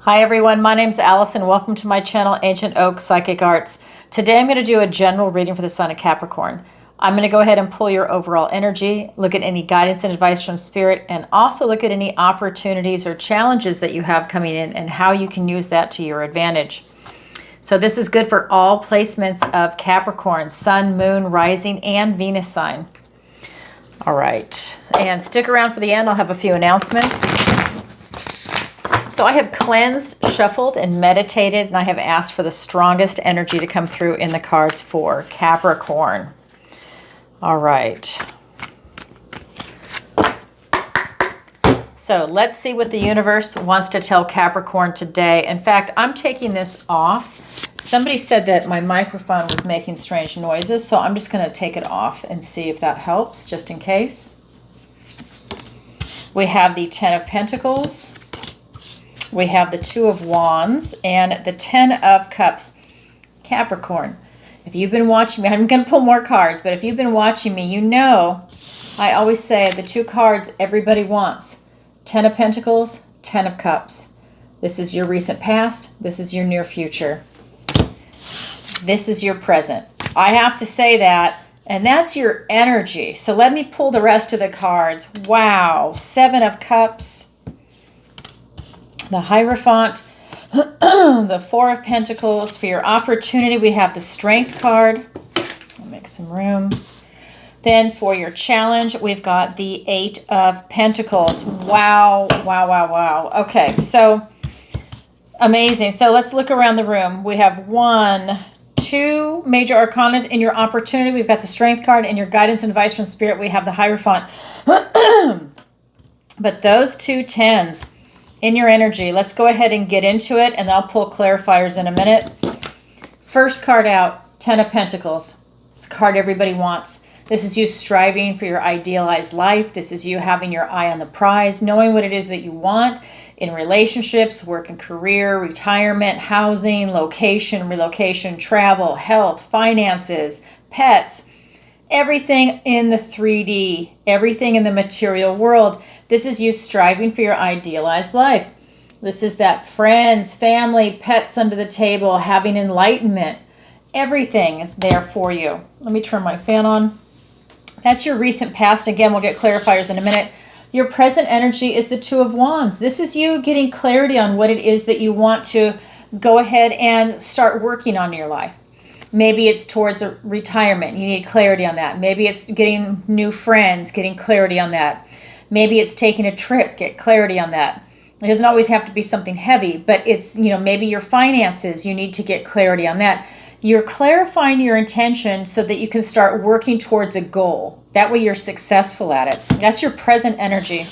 Hi everyone, my name's Alison. Welcome to my channel, Ancient Oak Psychic Arts. Today I'm going to do a general reading for the sign of Capricorn. I'm going to go ahead and pull your overall energy, look at any guidance and advice from Spirit, and also look at any opportunities or challenges that you have coming in and how you can use that to your advantage. So this is good for all placements of Capricorn, Sun, Moon, Rising, and Venus sign. All right, and stick around for the end. I'll have a few announcements. So I have cleansed, shuffled, and meditated, and I have asked for the strongest energy to come through in the cards for Capricorn. All right. So let's see what the universe wants to tell Capricorn today. In fact, I'm taking this off. Somebody said that my microphone was making strange noises, so I'm just going to take it off and see if that helps, just in case. We have the Ten of Pentacles. We have the Two of Wands and the Ten of Cups. Capricorn, if you've been watching me, I'm going to pull more cards, but if you've been watching me, you know I always say the two cards everybody wants. Ten of Pentacles, Ten of Cups. This is your recent past. This is your near future. This is your present. I have to say that, and that's your energy. So let me pull the rest of the cards. Wow. Seven of Cups. The Hierophant, the Four of Pentacles. For your opportunity, we have the Strength card. I'll make some room. Then for your challenge, we've got the Eight of Pentacles. Wow, wow, wow, wow. Okay, so amazing. So let's look around the room. We have one, two major arcanas in your opportunity. We've got the Strength card. In your guidance and advice from Spirit, we have the Hierophant. But those two tens in your energy, let's go ahead and get into it, and I'll pull clarifiers in a minute. First card out, Ten of Pentacles. It's a card everybody wants. This is you striving for your idealized life. This is you having your eye on the prize, knowing what it is that you want in relationships, work and career, retirement, housing, location, relocation, travel, health, finances, pets, everything in the 3D, everything in the material world. This is you striving for your idealized life. This is that friends, family, pets under the table, having enlightenment. Everything is there for you. Let me turn my fan on. That's your recent past. Again, we'll get clarifiers in a minute. Your present energy is the Two of Wands. This is you getting clarity on what it is that you want to go ahead and start working on in your life. Maybe it's towards a retirement. You need clarity on that. Maybe it's getting new friends, getting clarity on that. Maybe it's taking a trip, get clarity on that. It doesn't always have to be something heavy, but it's, maybe your finances, you need to get clarity on that. You're clarifying your intention so that you can start working towards a goal. That way you're successful at it. That's your present energy.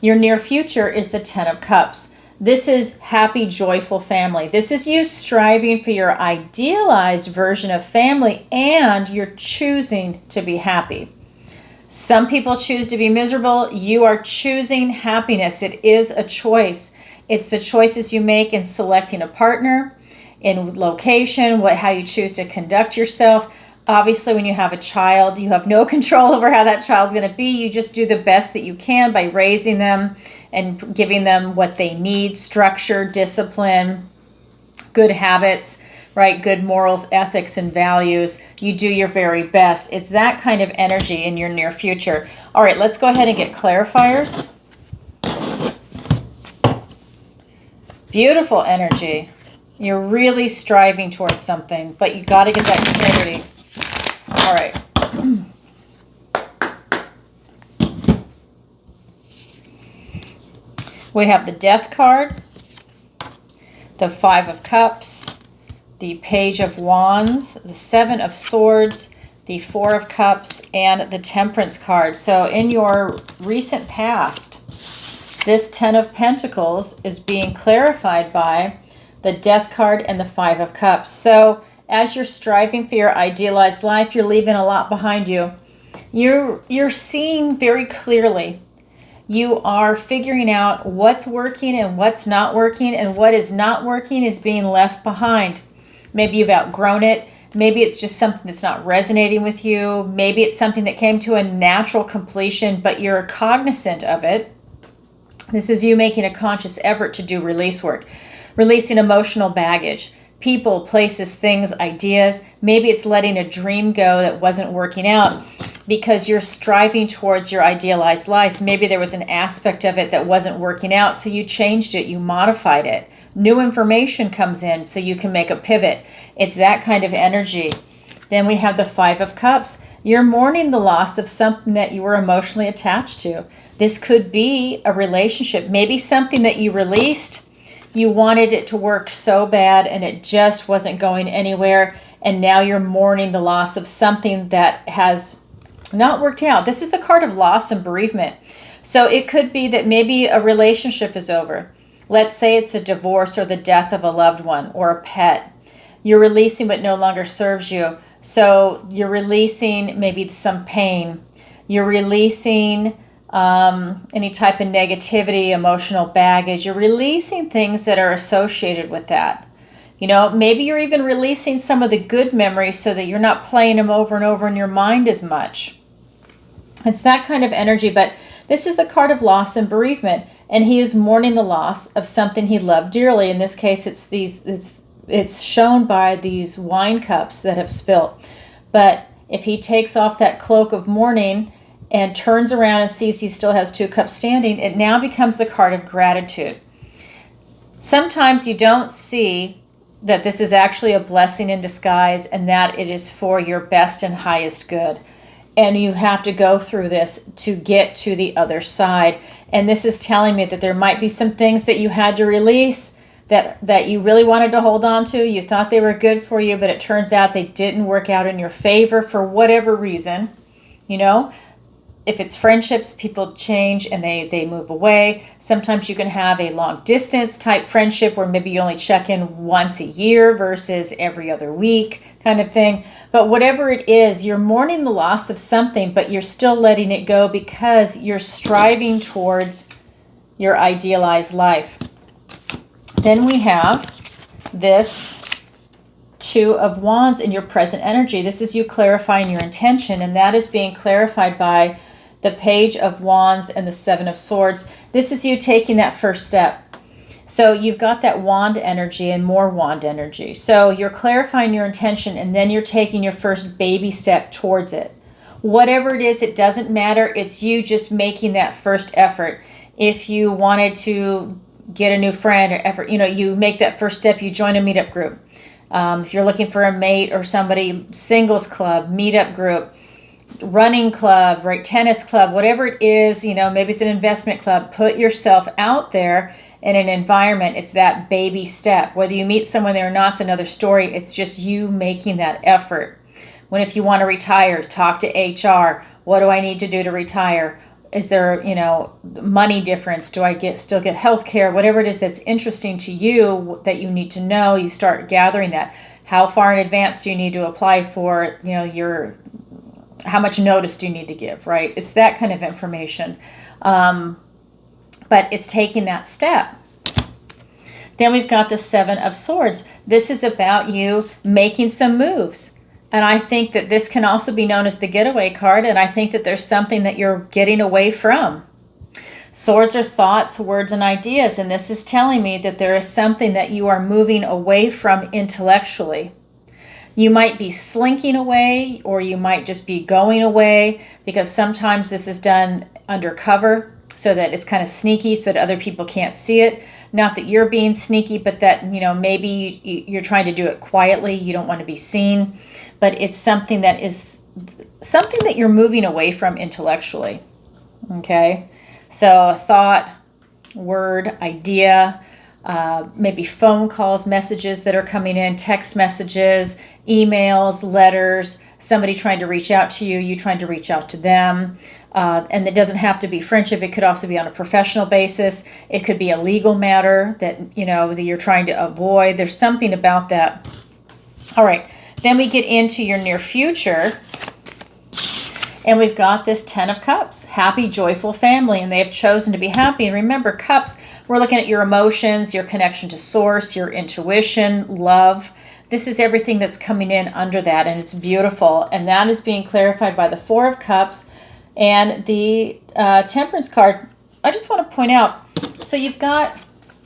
Your near future is the Ten of Cups. This is happy, joyful family. This is you striving for your idealized version of family, and you're choosing to be happy. Some people choose to be miserable. You are choosing happiness. It is a choice. It's the choices you make in selecting a partner, in location, how you choose to conduct yourself. Obviously, when you have a child, you have no control over how that child's going to be. You just do the best that you can by raising them and giving them what they need: structure, discipline, good habits, right? Good morals, ethics, and values. You do your very best. It's that kind of energy in your near future. All right, let's go ahead and get clarifiers. Beautiful energy. You're really striving towards something, but you got to get that clarity. All right. We have the Death card, the Five of Cups, the Page of Wands, the Seven of Swords, the Four of Cups, and the Temperance card. So in your recent past, this Ten of Pentacles is being clarified by the Death card and the Five of Cups. So as you're striving for your idealized life, you're leaving a lot behind you. You're seeing very clearly. You are figuring out what's working and what's not working, and what is not working is being left behind. Maybe you've outgrown it. Maybe it's just something that's not resonating with you. Maybe it's something that came to a natural completion, but you're cognizant of it. This is you making a conscious effort to do release work, releasing emotional baggage, people, places, things, ideas. Maybe it's letting a dream go that wasn't working out because you're striving towards your idealized life. Maybe there was an aspect of it that wasn't working out, so you changed it, you modified it. New information comes in, so you can make a pivot. It's that kind of energy. Then we have the Five of Cups. You're mourning the loss of something that you were emotionally attached to. This could be a relationship, maybe something that you released. You wanted it to work so bad and it just wasn't going anywhere. And now you're mourning the loss of something that has not worked out. This is the card of loss and bereavement. So it could be that maybe a relationship is over. Let's say it's a divorce or the death of a loved one or a pet. You're releasing what no longer serves you. So you're releasing maybe some pain. You're releasing any type of negativity, emotional baggage. You're releasing things that are associated with that. You know, maybe you're even releasing some of the good memories so that you're not playing them over and over in your mind as much. It's that kind of energy, but this is the card of loss and bereavement, and he is mourning the loss of something he loved dearly. In this case, it's shown by these wine cups that have spilt. But if he takes off that cloak of mourning and turns around and sees he still has two cups standing, it now becomes the card of gratitude. Sometimes you don't see that this is actually a blessing in disguise and that it is for your best and highest good. And you have to go through this to get to the other side. And this is telling me that there might be some things that you had to release that you really wanted to hold on to. You thought they were good for you, but it turns out they didn't work out in your favor for whatever reason. You know, if it's friendships, people change and they move away. Sometimes you can have a long distance type friendship where maybe you only check in once a year versus every other week kind of thing. But whatever it is, you're mourning the loss of something, but you're still letting it go because you're striving towards your idealized life. Then we have this Two of Wands in your present energy. This is you clarifying your intention, and that is being clarified by the Page of Wands and the Seven of Swords. This is you taking that first step. So you've got that wand energy and more wand energy. So you're clarifying your intention, and then you're taking your first baby step towards it. Whatever it is, it doesn't matter. It's you just making that first effort. If you wanted to get a new friend or effort, you know, you make that first step, you join a meetup group. If you're looking for a mate or somebody, singles club, meetup group, running club, right, tennis club, whatever it is, you know, maybe it's an investment club. Put yourself out there in an environment. It's that baby step. Whether you meet someone there or not, it's another story. It's just you making that effort. When if you want to retire, talk to HR. What do I need to do to retire? Is there, you know, money difference? Do I still get health care? Whatever it is that's interesting to you that you need to know, you start gathering that. How far in advance do you need to apply for, you know, how much notice do you need to give, right? It's that kind of information. But it's taking that step. Then we've got the Seven of Swords. This is about you making some moves. And I think that this can also be known as the getaway card. And I think that there's something that you're getting away from. Swords are thoughts, words, and ideas. And this is telling me that there is something that you are moving away from intellectually. You might be slinking away, or you might just be going away, because sometimes this is done undercover so that it's kind of sneaky so that other people can't see it. Not that you're being sneaky, but that, you know, maybe you're trying to do it quietly. You don't want to be seen, but it's something that you're moving away from intellectually. Okay. So a thought, word, idea, maybe phone calls, messages that are coming in, text messages, emails, letters, somebody trying to reach out to you, you trying to reach out to them. And it doesn't have to be friendship. It could also be on a professional basis. It could be a legal matter that, you know, that you're trying to avoid. There's something about that. All right. Then we get into your near future. And we've got this Ten of Cups, happy, joyful family, and they have chosen to be happy. And remember, cups, we're looking at your emotions, your connection to source, your intuition, love. This is everything that's coming in under that, and it's beautiful. And that is being clarified by the Four of Cups and the Temperance card. I just want to point out, So you've got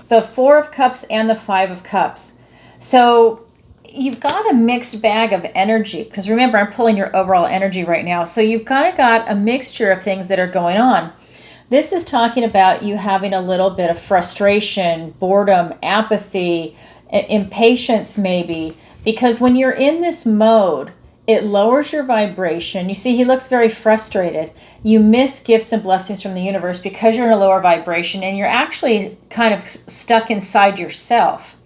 the Four of Cups and the Five of Cups. So you've got a mixed bag of energy, because remember, I'm pulling your overall energy right now. So you've kind of got a mixture of things that are going on. This is talking about you having a little bit of frustration, boredom, apathy, impatience maybe, because when you're in this mode, it lowers your vibration. You see, he looks very frustrated. You miss gifts and blessings from the universe because you're in a lower vibration, and you're actually kind of stuck inside yourself.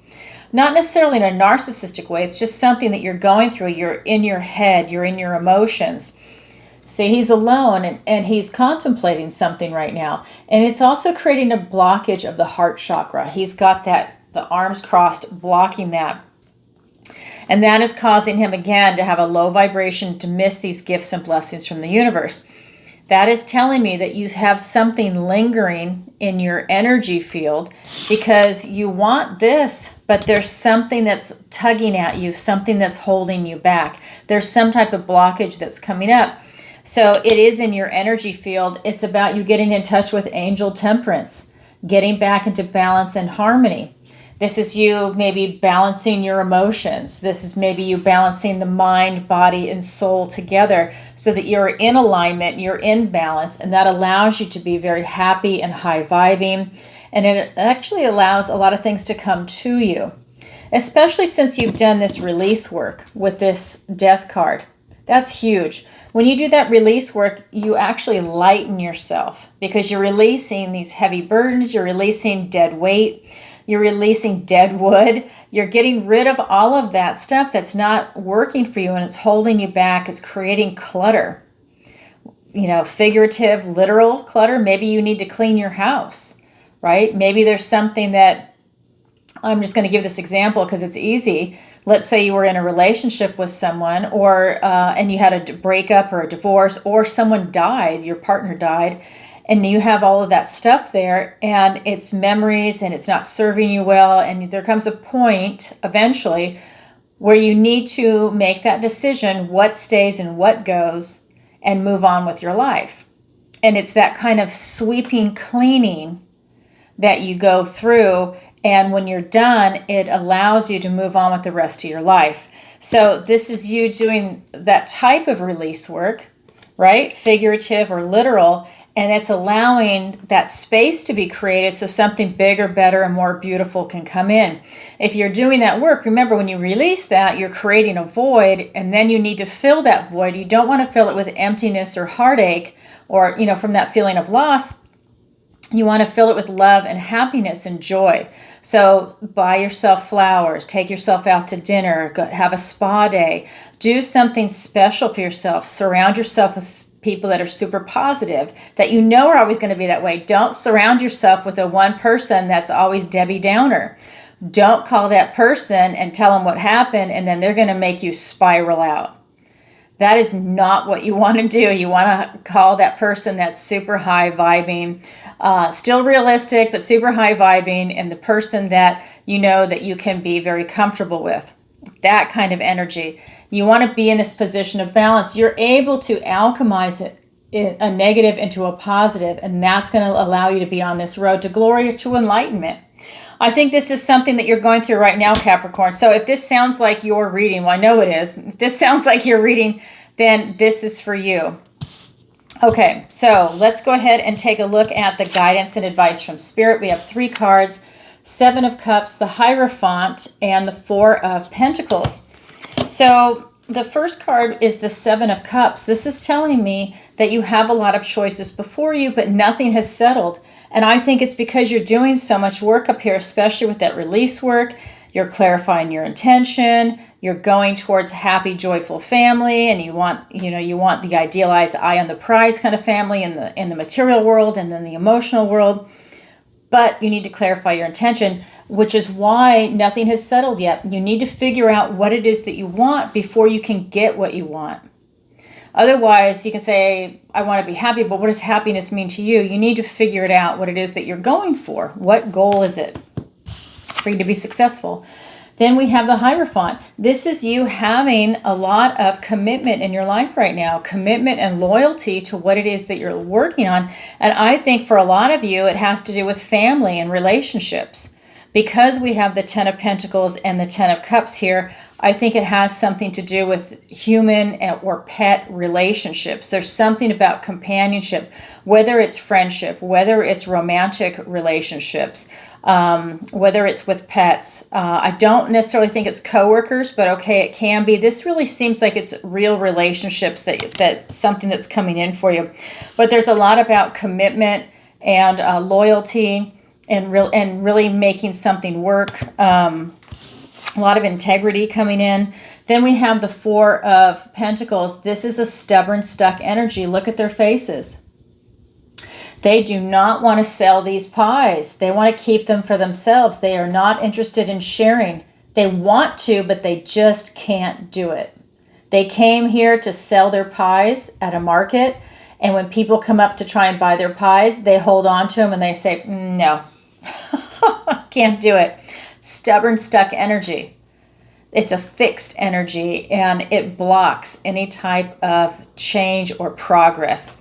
Not necessarily in a narcissistic way. It's just something that you're going through. You're in your head. You're in your emotions. See, he's alone, and he's contemplating something right now. And it's also creating a blockage of the heart chakra. He's got the arms crossed, blocking that. And that is causing him, again, to have a low vibration, to miss these gifts and blessings from the universe. That is telling me that you have something lingering in your energy field, because you want this, but there's something that's tugging at you, something that's holding you back. There's some type of blockage that's coming up. So it is in your energy field. It's about you getting in touch with angel temperance, getting back into balance and harmony. This is you maybe balancing your emotions. This is maybe you balancing the mind, body, and soul together so that you're in alignment, you're in balance, and that allows you to be very happy and high vibing. And it actually allows a lot of things to come to you, especially since you've done this release work with this Death card. That's huge. When you do that release work, you actually lighten yourself, because you're releasing these heavy burdens, you're releasing dead weight, you're releasing dead wood, you're getting rid of all of that stuff that's not working for you and it's holding you back. It's creating clutter, figurative, literal clutter. Maybe you need to clean your house, right? Maybe there's something that, I'm just going to give this example because it's easy. Let's say you were in a relationship with someone, and you had a breakup or a divorce, or someone died, your partner died, and you have all of that stuff there, and it's memories, and it's not serving you well, and there comes a point eventually where you need to make that decision, what stays and what goes, and move on with your life. And it's that kind of sweeping cleaning that you go through. And when you're done, it allows you to move on with the rest of your life. So this is you doing that type of release work, right? Figurative or literal. And it's allowing that space to be created so something bigger, better, and more beautiful can come in. If you're doing that work, remember, when you release that, you're creating a void, and then you need to fill that void. You don't want to fill it with emptiness or heartache or, from that feeling of loss. You want to fill it with love and happiness and joy. So buy yourself flowers, take yourself out to dinner, have a spa day, do something special for yourself. Surround yourself with people that are super positive, that are always going to be that way. Don't surround yourself with a one person that's always Debbie Downer. Don't call that person and tell them what happened, and then they're going to make you spiral out. That is not what you want to do. You want to call that person that's super high vibing, still realistic, but super high vibing, and the person that that you can be very comfortable with. That kind of energy. You want to be in this position of balance. You're able to alchemize a negative into a positive, and that's going to allow you to be on this road to glory or to enlightenment. I think this is something that you're going through right now, Capricorn. So if this sounds like your reading, well, I know it is. If this sounds like your reading, then this is for you. Okay, so let's go ahead and take a look at the guidance and advice from Spirit. We have 3 cards, 7 of Cups, the Hierophant, and the 4 of Pentacles. So the first card is the 7 of Cups. This is telling me that you have a lot of choices before you, but nothing has settled. And I think it's because you're doing so much work up here, especially with that release work. You're clarifying your intention. You're going towards a happy, joyful family, and you want the idealized eye on the prize kind of family in the material world and then the emotional world. But you need to clarify your intention, which is why nothing has settled yet. You need to figure out what it is that you want before you can get what you want. Otherwise, you can say, I want to be happy, but what does happiness mean to you? You need to figure it out, what it is that you're going for. What goal is it for you to be successful? Then we have the Hierophant. This is you having a lot of commitment in your life right now, commitment and loyalty to what it is that you're working on. And I think for a lot of you, it has to do with family and relationships. Because we have the Ten of Pentacles and the Ten of Cups here, I think it has something to do with human or pet relationships. There's something about companionship, whether it's friendship, whether it's romantic relationships, whether it's with pets. I don't necessarily think it's coworkers, but okay, it can be. This really seems like it's real relationships that's something that's coming in for you. But there's a lot about commitment and loyalty and really making something work. A lot of integrity coming in. Then we have the Four of Pentacles. This is a stubborn, stuck energy. Look at their faces. They do not want to sell these pies. They want to keep them for themselves. They are not interested in sharing. They want to, but they just can't do it. They came here to sell their pies at a market, and when people come up to try and buy their pies, they hold on to them and they say, no, can't do it. Stubborn, stuck energy. It's a fixed energy, and it blocks any type of change or progress.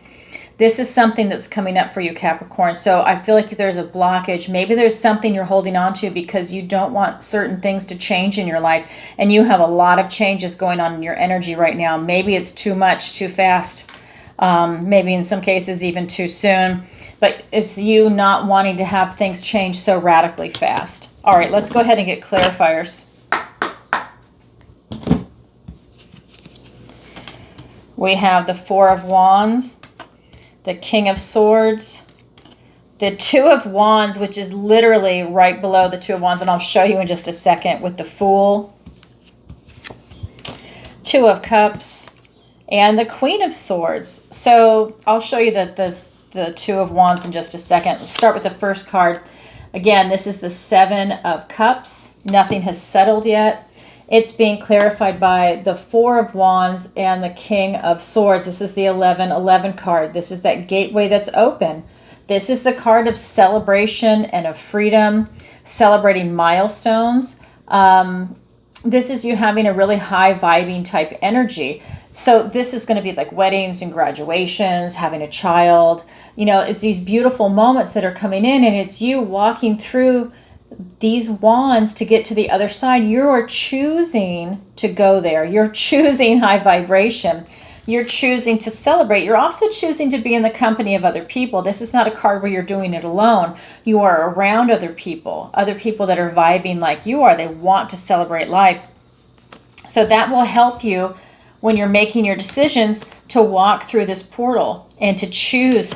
This is something that's coming up for you, Capricorn. So I feel like there's a blockage. Maybe there's something you're holding on to because you don't want certain things to change in your life, and you have a lot of changes going on in your energy right now. Maybe it's too much, too fast, maybe in some cases even too soon, but it's you not wanting to have things change so radically fast. All right, let's go ahead and get clarifiers. We have the Four of Wands, the King of Swords, the Two of Wands, which is literally right below the Two of Wands, and I'll show you in just a second, with the Fool, Two of Cups, and the Queen of Swords. So I'll show you the Two of Wands in just a second. We'll start with the first card. Again, this is the Seven of Cups. Nothing has settled yet. It's being clarified by the Four of Wands and the King of Swords. This is the 1111 card. This is that gateway that's open. This is the card of celebration and of freedom, celebrating milestones. This is you having a really high vibing type energy. So this is going to be like weddings and graduations, having a child. You know, it's these beautiful moments that are coming in, and it's you walking through these wands to get to the other side. You're choosing to go there. You're choosing high vibration. You're choosing to celebrate. You're also choosing to be in the company of other people. This is not a card where you're doing it alone. You are around other people that are vibing like you are. They want to celebrate life. So that will help you when you're making your decisions to walk through this portal and to choose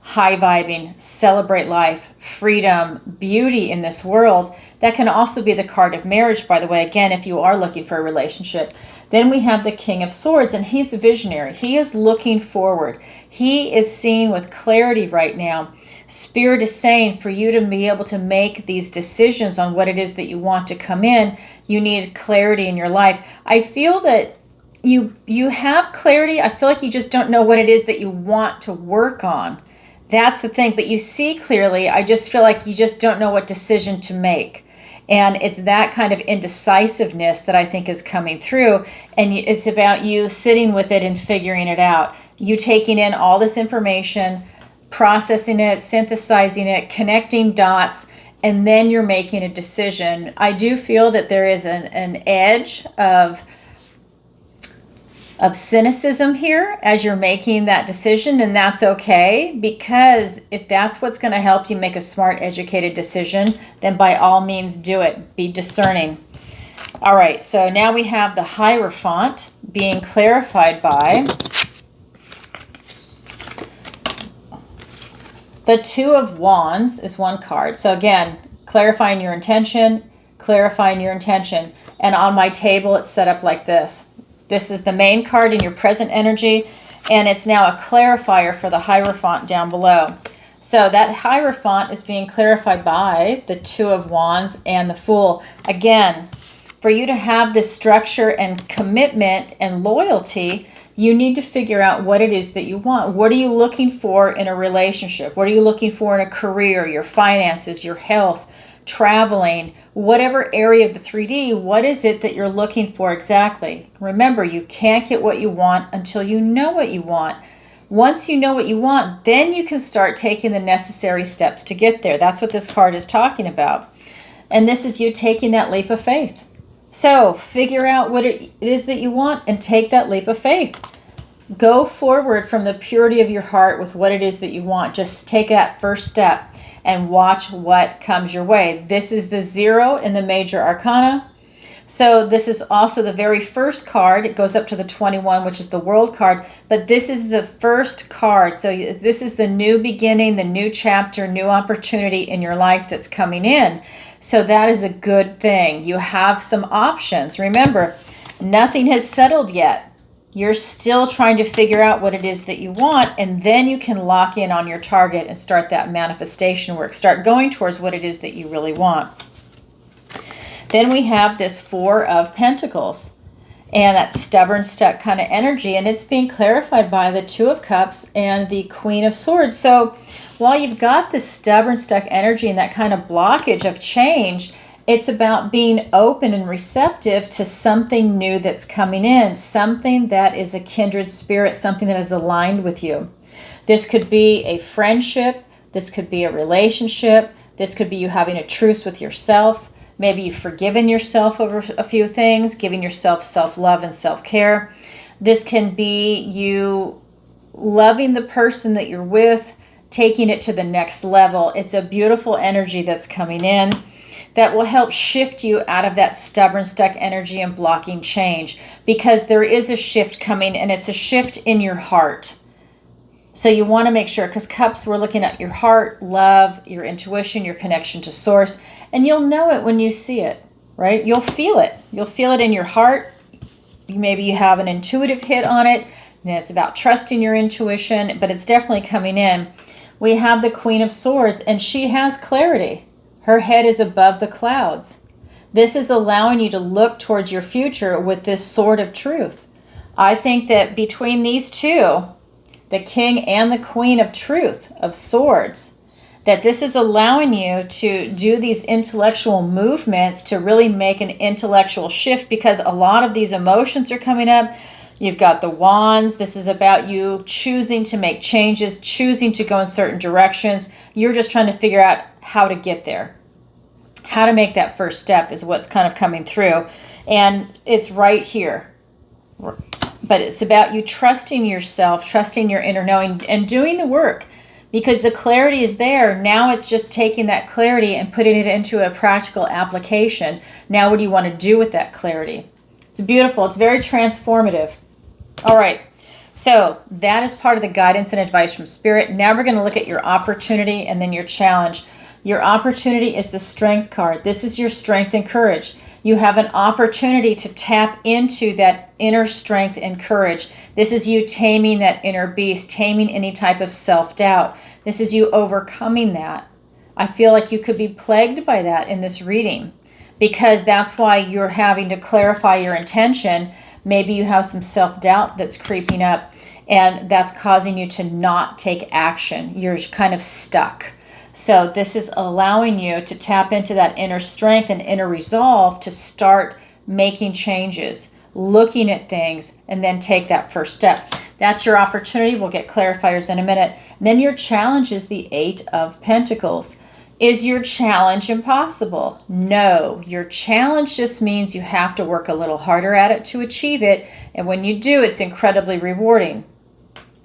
high vibing, celebrate life, freedom, beauty in this world. That can also be the card of marriage, by the way, again, if you are looking for a relationship. Then we have the King of Swords, and he's a visionary. He is looking forward. He is seeing with clarity right now. Spirit is saying for you to be able to make these decisions on what it is that you want to come in, you need clarity in your life. I feel that you have clarity. I feel like you just don't know what it is that you want to work on. That's the thing, but you see clearly. I just feel like you just don't know what decision to make. And it's that kind of indecisiveness that I think is coming through. And it's about you sitting with it and figuring it out. You taking in all this information, processing it, synthesizing it, connecting dots, and then you're making a decision. I do feel that there is an edge of cynicism here as you're making that decision, and that's okay, because if that's what's going to help you make a smart, educated decision, then by all means do it. Be discerning. All right, so now we have the Hierophant being clarified by the Two of Wands is one card. So again, clarifying your intention, and on my table it's set up like this. This is the main card in your present energy, and it's now a clarifier for the Hierophant down below. So that Hierophant is being clarified by the Two of Wands and the Fool. Again, for you to have this structure and commitment and loyalty, you need to figure out what it is that you want. What are you looking for in a relationship? What are you looking for in a career, your finances, your health, traveling, whatever area of the 3D, what is it that you're looking for exactly? Remember, you can't get what you want until you know what you want. Once you know what you want, then you can start taking the necessary steps to get there. That's what this card is talking about. And this is you taking that leap of faith. So figure out what it is that you want and take that leap of faith. Go forward from the purity of your heart with what it is that you want. Just take that first step and watch what comes your way. This is the 0 in the major arcana. So this is also the very first card. It goes up to the 21, which is the world card. But this is the first card. So this is the new beginning, the new chapter, new opportunity in your life that's coming in. So that is a good thing. You have some options. Remember, nothing has settled yet. You're still trying to figure out what it is that you want, and then you can lock in on your target and start that manifestation work. Start going towards what it is that you really want. Then we have this 4 of Pentacles, and that stubborn, stuck kind of energy, and it's being clarified by the 2 of Cups and the Queen of Swords. So while you've got this stubborn, stuck energy and that kind of blockage of change, it's about being open and receptive to something new that's coming in, something that is a kindred spirit, something that is aligned with you. This could be a friendship. This could be a relationship. This could be you having a truce with yourself. Maybe you've forgiven yourself over a few things, giving yourself self-love and self-care. This can be you loving the person that you're with, taking it to the next level. It's a beautiful energy that's coming in that will help shift you out of that stubborn, stuck energy and blocking change, because there is a shift coming, and it's a shift in your heart. So you want to make sure, because Cups, we're looking at your heart, love, your intuition, your connection to source, and you'll know it when you see it, right? You'll feel it. You'll feel it in your heart. Maybe you have an intuitive hit on it, and it's about trusting your intuition, but it's definitely coming in. We have the Queen of Swords, and she has clarity. Her head is above the clouds. This is allowing you to look towards your future with this sword of truth. I think that between these two, the King and the Queen of Truth, of Swords, that this is allowing you to do these intellectual movements to really make an intellectual shift, because a lot of these emotions are coming up. You've got the Wands. This is about you choosing to make changes, choosing to go in certain directions. You're just trying to figure out how to get there. How to make that first step is what's kind of coming through. And it's right here. But it's about you trusting yourself, trusting your inner knowing, and doing the work, because the clarity is there. Now it's just taking that clarity and putting it into a practical application. Now what do you want to do with that clarity? It's beautiful. It's very transformative. All right. So that is part of the guidance and advice from Spirit. Now we're going to look at your opportunity and then your challenge. Your opportunity is the Strength card. This is your strength and courage. You have an opportunity to tap into that inner strength and courage. This is you taming that inner beast, taming any type of self-doubt. This is you overcoming that. I feel like you could be plagued by that in this reading, because that's why you're having to clarify your intention. Maybe you have some self-doubt that's creeping up, and that's causing you to not take action. You're kind of stuck. So this is allowing you to tap into that inner strength and inner resolve to start making changes, looking at things, and then take that first step. That's your opportunity. We'll get clarifiers in a minute. And then your challenge is the 8 of Pentacles. Is your challenge impossible? No. Your challenge just means you have to work a little harder at it to achieve it. And when you do, it's incredibly rewarding.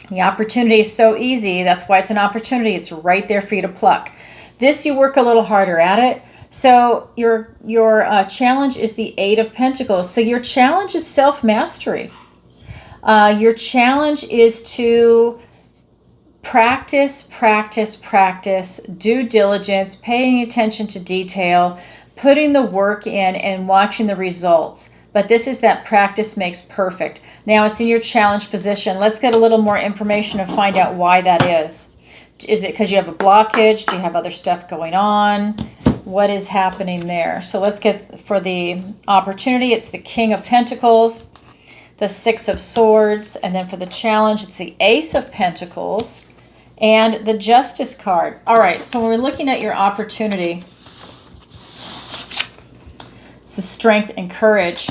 The opportunity is so easy. That's why it's an opportunity. It's right there for you to pluck. This, you work a little harder at it. So your challenge is the 8 of Pentacles. So your challenge is self-mastery. Your challenge is to practice, due diligence, paying attention to detail, putting the work in and watching the results. But this is that practice makes perfect. Now it's in your challenge position. Let's get a little more information and find out why that is. Is it because you have a blockage? Do you have other stuff going on? What is happening there? So let's get for the opportunity. It's the King of Pentacles, the 6 of Swords, and then for the challenge, it's the Ace of Pentacles and the Justice card. All right, so when we're looking at your opportunity, It's the strength and courage.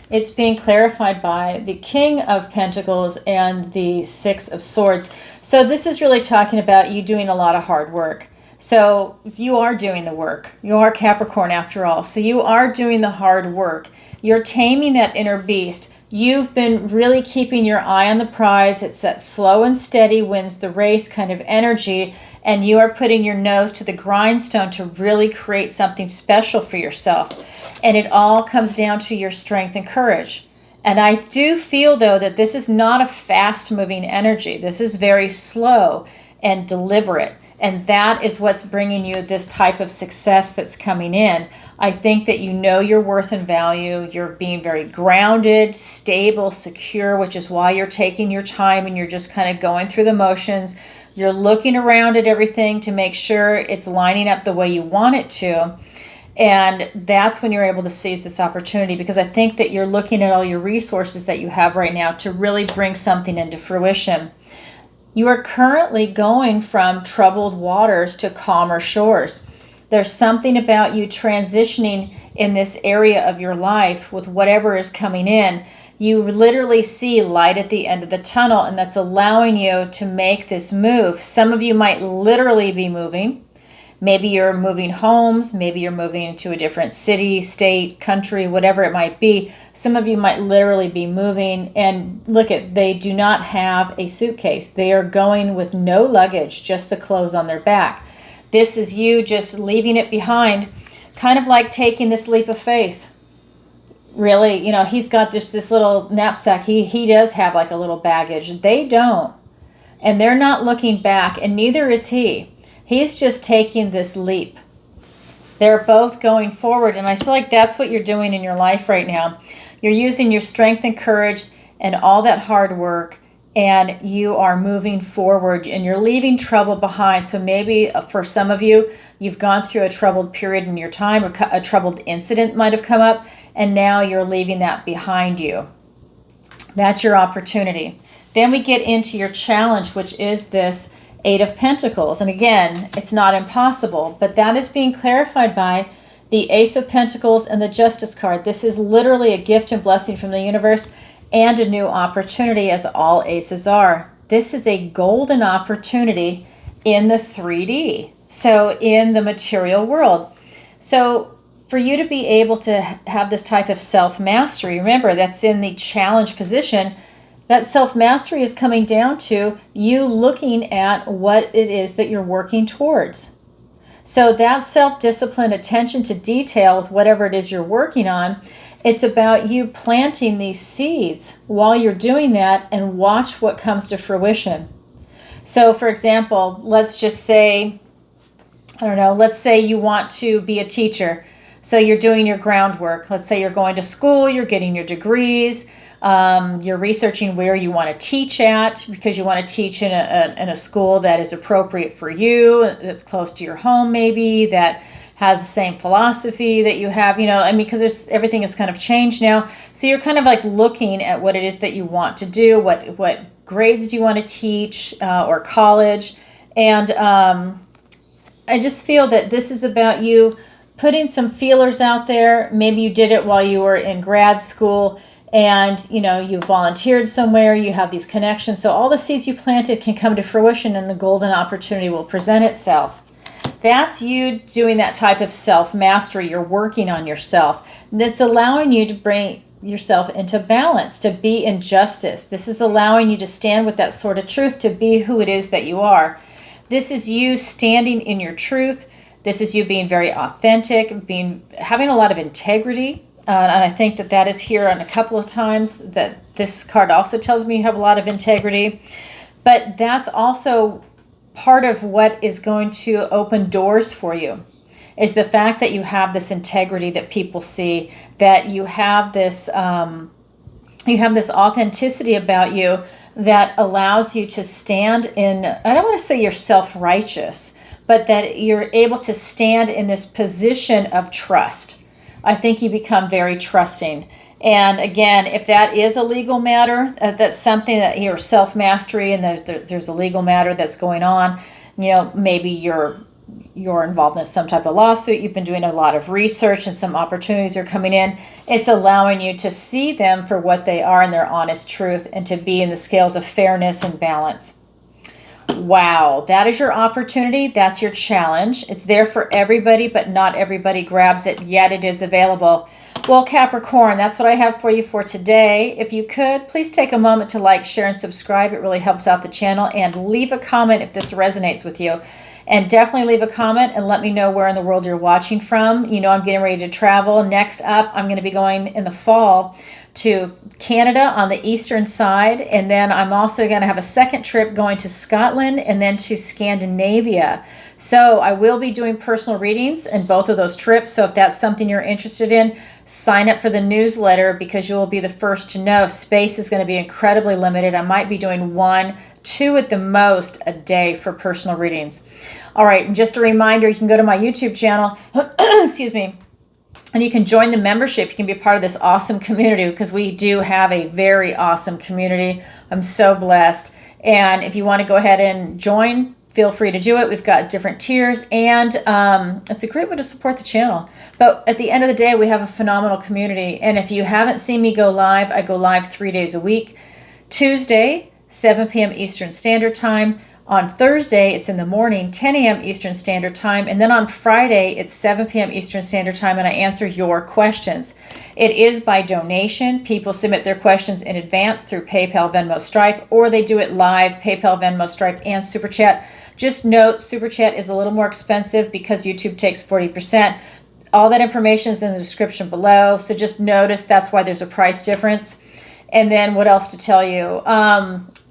It's being clarified by the King of Pentacles and the Six of Swords. So this is really talking about you doing a lot of hard work. So you are doing the work. You are Capricorn after all. So you are doing the hard work. You're taming that inner beast. You've been really keeping your eye on the prize. It's that slow and steady wins the race kind of energy. And you are putting your nose to the grindstone to really create something special for yourself. And it all comes down to your strength and courage. And I do feel, though, that this is not a fast-moving energy. This is very slow and deliberate. And that is what's bringing you this type of success that's coming in. I think that you know your worth and value. You're being very grounded, stable, secure, which is why you're taking your time and you're just kind of going through the motions. You're looking around at everything to make sure it's lining up the way you want it to. And that's when you're able to seize this opportunity, because I think that you're looking at all your resources that you have right now to really bring something into fruition. You are currently going from troubled waters to calmer shores. There's something about you transitioning in this area of your life with whatever is coming in. You literally see light at the end of the tunnel, and that's allowing you to make this move. Some of you might literally be moving. Maybe you're moving homes, maybe you're moving to a different city, state, country, whatever it might be. Some of you might literally be moving, and look at, they do not have a suitcase. They are going with no luggage, just the clothes on their back. This is you just leaving it behind, kind of like taking this leap of faith. Really, you know, he's got just this little knapsack. He does have like a little baggage. They don't. And they're not looking back, and neither is he. He's just taking this leap. They're both going forward, and I feel like that's what you're doing in your life right now. You're using your strength and courage and all that hard work, and you are moving forward, and you're leaving trouble behind. So maybe for some of you, you've gone through a troubled period in your time, or a troubled incident might have come up, and now you're leaving that behind you. That's your opportunity. Then we get into your challenge, which is this Eight of Pentacles. And again, it's not impossible, but that is being clarified by the Ace of Pentacles and the Justice card. This is literally a gift and blessing from the universe and a new opportunity, as all aces are. This is a golden opportunity in the 3D, so in the material world. So for you to be able to have this type of self-mastery, remember that's in the challenge position. That self-mastery is coming down to you looking at what it is that you're working towards. So that self-discipline, attention to detail with whatever it is you're working on, it's about you planting these seeds while you're doing that, and watch what comes to fruition. So for example, let's just say, I don't know, let's say you want to be a teacher. So you're doing your groundwork. Let's say you're going to school, you're getting your degrees, you're researching where you want to teach at, because you want to teach in a school that is appropriate for you, that's close to your home maybe, that has the same philosophy that you have, you know, I mean, because everything has kind of changed now. So you're kind of like looking at what it is that you want to do, what grades do you want to teach, or college. And I just feel that this is about you putting some feelers out there. Maybe you did it while you were in grad school, and you know, you volunteered somewhere, you have these connections. So all the seeds you planted can come to fruition, and a golden opportunity will present itself. That's you doing that type of self-mastery. You're working on yourself. That's allowing you to bring yourself into balance, to be in justice. This is allowing you to stand with that sort of truth, to be who it is that you are. This is you standing in your truth. This is you being very authentic, having a lot of integrity. And I think that that is here on a couple of times, that this card also tells me you have a lot of integrity. But that's also part of what is going to open doors for you, is the fact that you have this integrity that people see, that you have this authenticity about you that allows you to stand in, I don't want to say you're self-righteous, but that you're able to stand in this position of trust. I think you become very trusting. And again, if that is a legal matter, that's something that your self-mastery, and there's a legal matter that's going on, you know, maybe you're you're involved in some type of lawsuit, you've been doing a lot of research and some opportunities are coming in. It's allowing you to see them for what they are and their honest truth, and to be in the scales of fairness and balance. Wow, that is your opportunity. That's your challenge. It's there for everybody, but not everybody grabs it, yet it is available. Well, Capricorn, that's what I have for you for today. If you could, please take a moment to like, share, and subscribe. It really helps out the channel. And leave a comment if this resonates with you. And definitely leave a comment and let me know where in the world you're watching from. You know, I'm getting ready to travel. Next up, I'm going to be going in the fall to Canada on the eastern side. And then I'm also going to have a second trip going to Scotland and then to Scandinavia. So I will be doing personal readings in both of those trips. So if that's something you're interested in, sign up for the newsletter, because you will be the first to know. Space is going to be incredibly limited. I might be doing 1, 2 at the most a day for personal readings. All right, and just a reminder, you can go to my YouTube channel, excuse me, and you can join the membership. You can be a part of this awesome community, because we do have a very awesome community. I'm so blessed. And if you want to go ahead and join, feel free to do it. We've got different tiers, and it's a great way to support the channel. But at the end of the day, we have a phenomenal community. And if you haven't seen me go live, I go live 3 days a week. Tuesday, 7 p.m. Eastern Standard Time. On Thursday, it's in the morning, 10 a.m. Eastern Standard Time. And then on Friday, it's 7 p.m. Eastern Standard Time, and I answer your questions. It is by donation. People submit their questions in advance through PayPal, Venmo, Stripe, or they do it live, PayPal, Venmo, Stripe, and SuperChat. Just note, SuperChat is a little more expensive because YouTube takes 40%. All that information is in the description below, so just notice that's why there's a price difference. And then what else to tell you?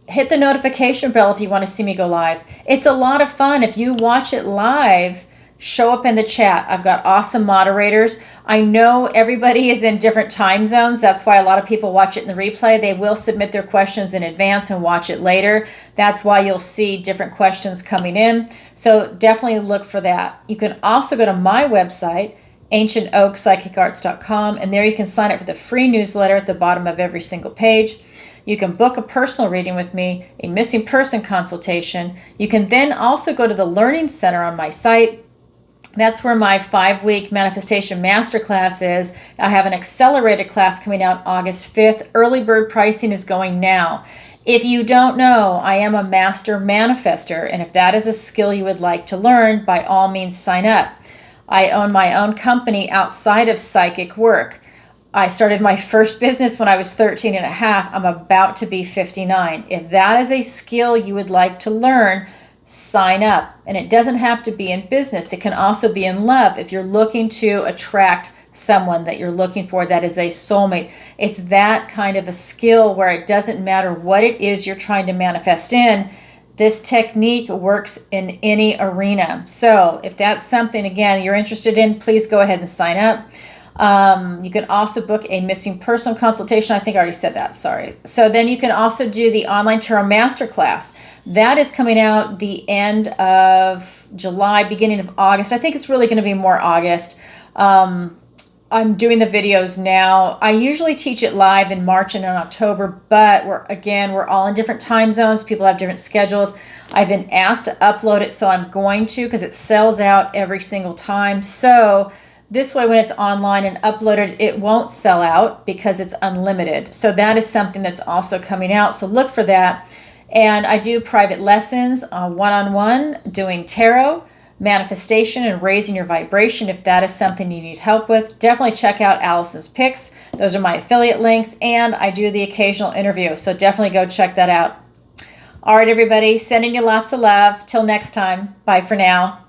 Hit the notification bell if you want to see me go live. It's a lot of fun. If you watch it live, show up in the chat. I've got awesome moderators. I know everybody is in different time zones. That's why a lot of people watch it in the replay. They will submit their questions in advance and watch it later. That's why you'll see different questions coming in. So definitely look for that. You can also go to my website, ancientoakpsychicarts.com, and there you can sign up for the free newsletter at the bottom of every single page. You can book a personal reading with me, a missing person consultation. You can then also go to the Learning Center on my site. That's where my 5-week manifestation masterclass is. I have an accelerated class coming out August 5th. Early bird pricing is going now. If you don't know, I am a master manifester, and if that is a skill you would like to learn, by all means sign up. I own my own company outside of psychic work. I started my first business when I was 13 and a half. I'm about to be 59. If that is a skill you would like to learn, sign up. And it doesn't have to be in business. It can also be in love. If you're looking to attract someone that you're looking for that is a soulmate, it's that kind of a skill where it doesn't matter what it is you're trying to manifest in. This technique works in any arena. So if that's something, again, you're interested in, please go ahead and sign up. You can also book a missing person consultation. I think I already said that, sorry. So then you can also do the online tarot masterclass. That is coming out the end of July, beginning of August. I think it's really going to be more August. I'm doing the videos now. I usually teach it live in March and in October, but we're all in different time zones. People have different schedules. I've been asked to upload it, so I'm going to, because it sells out every single time. So this way, when it's online and uploaded, it won't sell out because it's unlimited. So that is something that's also coming out. So look for that. And I do private lessons one-on-one, doing tarot, manifestation, and raising your vibration. If that is something you need help with, definitely check out Alison's picks. Those are my affiliate links, and I do the occasional interview. So definitely go check that out. All right, everybody, sending you lots of love. Till next time. Bye for now.